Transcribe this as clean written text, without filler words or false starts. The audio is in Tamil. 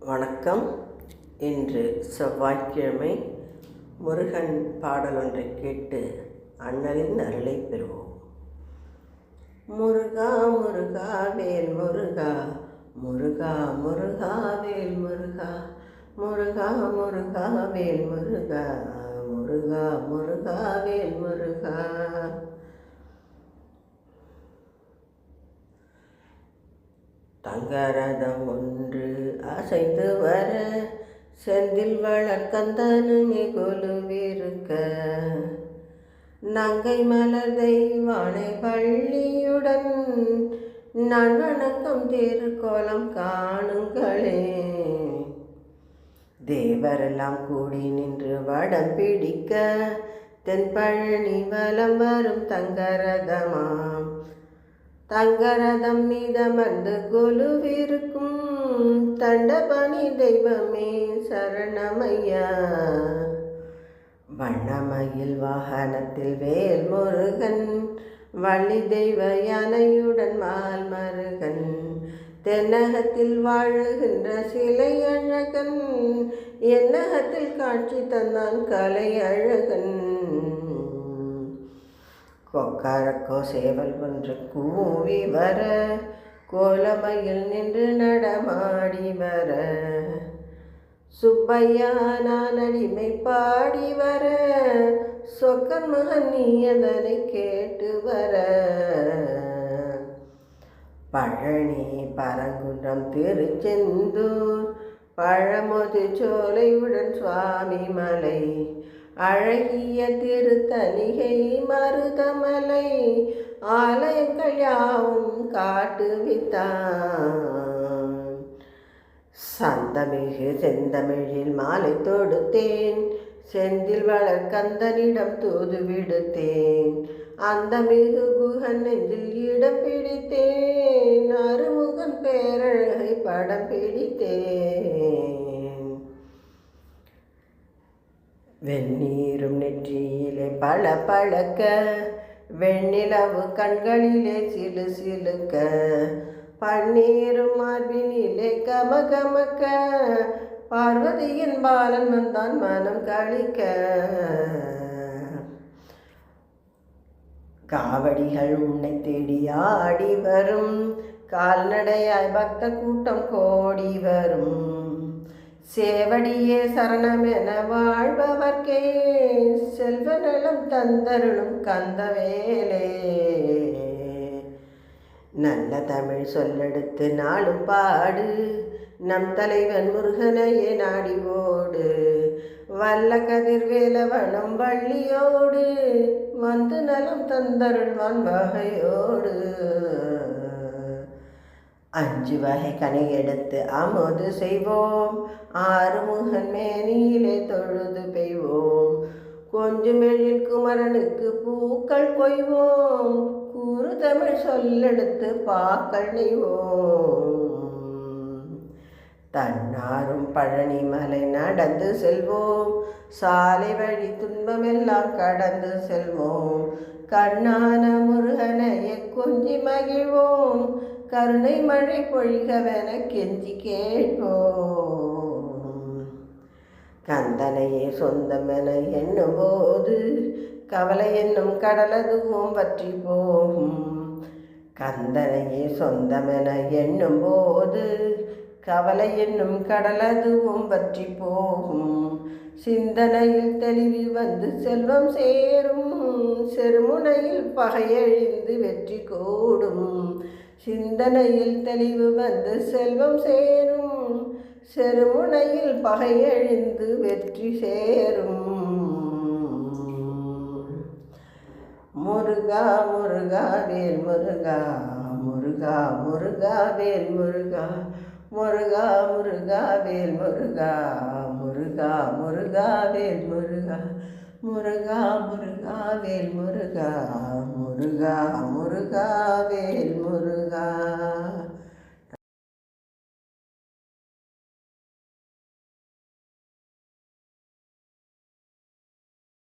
வணக்கம். இன்று செவ்வாய்க்கிழமை. முருகன் பாடல் ஒன்றை கேட்டு அண்ணலின் அருளை பெறுவோம். முருகா முருகா வேல் முருகா, முருகா முருகா வேல் முருகா, முருகா முருகா வேல் முருகா, முருகா முருகா வேல் முருகா. தங்கரதம் ஒன்று அசைந்து வர, செந்தில் வளர்கந்தனுமே கொலுவிருக்க, நங்கை மலர் தெய்வானை பள்ளியுடன் நான் வணக்கம் திருக்கோலம் காணுங்களே. தேவரெல்லாம் கூடி நின்று வடம் பிடிக்க, தென்பழனி வலம் வரும் தங்கரதமாம். தங்கரதம் மீதமர்ந்து கொலுவிருக்கும் தண்டபணி தெய்வமே சரணமையா. வண்ணமயில் வாகனத்தில் வேல் முருகன், வள்ளி தெய்வ யானையுடன் மால் மருகன், தென்னகத்தில் வாழுகின்ற சிலை அழகன், என்னகத்தில் காட்சி தந்தான் கலை அழகன். கொக்கரக்கோ சேவல் ஒன்று கூவி வர, கோலமையில் நின்று நடமாடி வர, சுப்பையா நான் அடிமை பாடி வர, சொக்கன் மகன் நீ அதனை கேட்டு வர. பழனி பரங்குன்றம் திருச்செந்தூர், பழமுது சோலையுடன் சுவாமி மலை, அழகிய திருத்தணிகை மருதமலை, ஆலயங்கள் யாவும் காட்டுவித்தான். சந்தமிகு செந்தமிழில் மாலை தொடுத்தேன், செந்தில் வளர் கந்தனிடம் தூது விடுத்தேன், அந்த மிகு குகன் நெஞ்சில் இடம் பிடித்தேன், அருமுகன் பேரழகை படம் பிடித்தேன். வெந்நீரும் நெற்றியிலே பல பழக்க, வெண்ணிலவு கண்களிலே சிலு சிலுக்க, பன்னீரும் மார்பினிலே கமகமக்க, பார்வதியின் பாலன் வந்தான் மனம் கழிக்க. காவடிகள் உன்னை தேடி ஆடி வரும், கால்நடையாய் பக்த கூட்டம் கோடி வரும், சேவடியே சரணமென வாழ்பவர்க்கே செல்வ நலம் தந்தருளும் கந்தவேலே. நல்ல தமிழ் சொல்லெடுத்து நாளும் பாடு, நம் தலைவன் முருகனையே நாடி ஓடு, வல்ல கதிர்வேலவனம் வள்ளியோடு, வந்து நலம் தந்தருள்வான் வகையோடு. 5 வகை கனி எடுத்து அமுது செய்வோம், ஆறுமுகன் மேனியிலே தொழுது பெய்வோம், கொஞ்சமெழில் குமரனுக்கு பூக்கள் கொய்வோம், கூறு தமிழ் சொல்லெடுத்து பாக்கள் நெய்வோம். தன்னாரும் பழனி மலை நடந்து செல்வோம், சாலை வழி துன்பமெல்லாம் கடந்து செல்வோம், கண்ணான முருகனையே கொஞ்சி மகிழ்வோம், கருணை மழை பொழிகவென கெஞ்சி கேட்போம். கந்தனையே சொந்தமென எண்ணும் போது, கவலை என்னும் கடலதுவும் வற்றி போகும், கந்தனையே சொந்தமென எண்ணும் போது, கவலை என்னும் கடலதுவும் வற்றி போகும், சிந்தனையில் தெளிவு வந்து செல்வம் சேரும், செருமுனையில் பகையழிந்து வெற்றி கூடும், சிந்தனையில் தெளிவு வந்து செல்வம் சேரும், செருமுனையில் பகையழிந்து வெற்றி சேரும். முருகா முருகா வேல் முருகா, முருகா முருகா வேல் முருகா, முருகா முருகா வேல் முருகா, முருகா முருகா வேல் முருகா, முருகா முருகா வேல் முருகா, முருகா முருகா வேல் முருகா.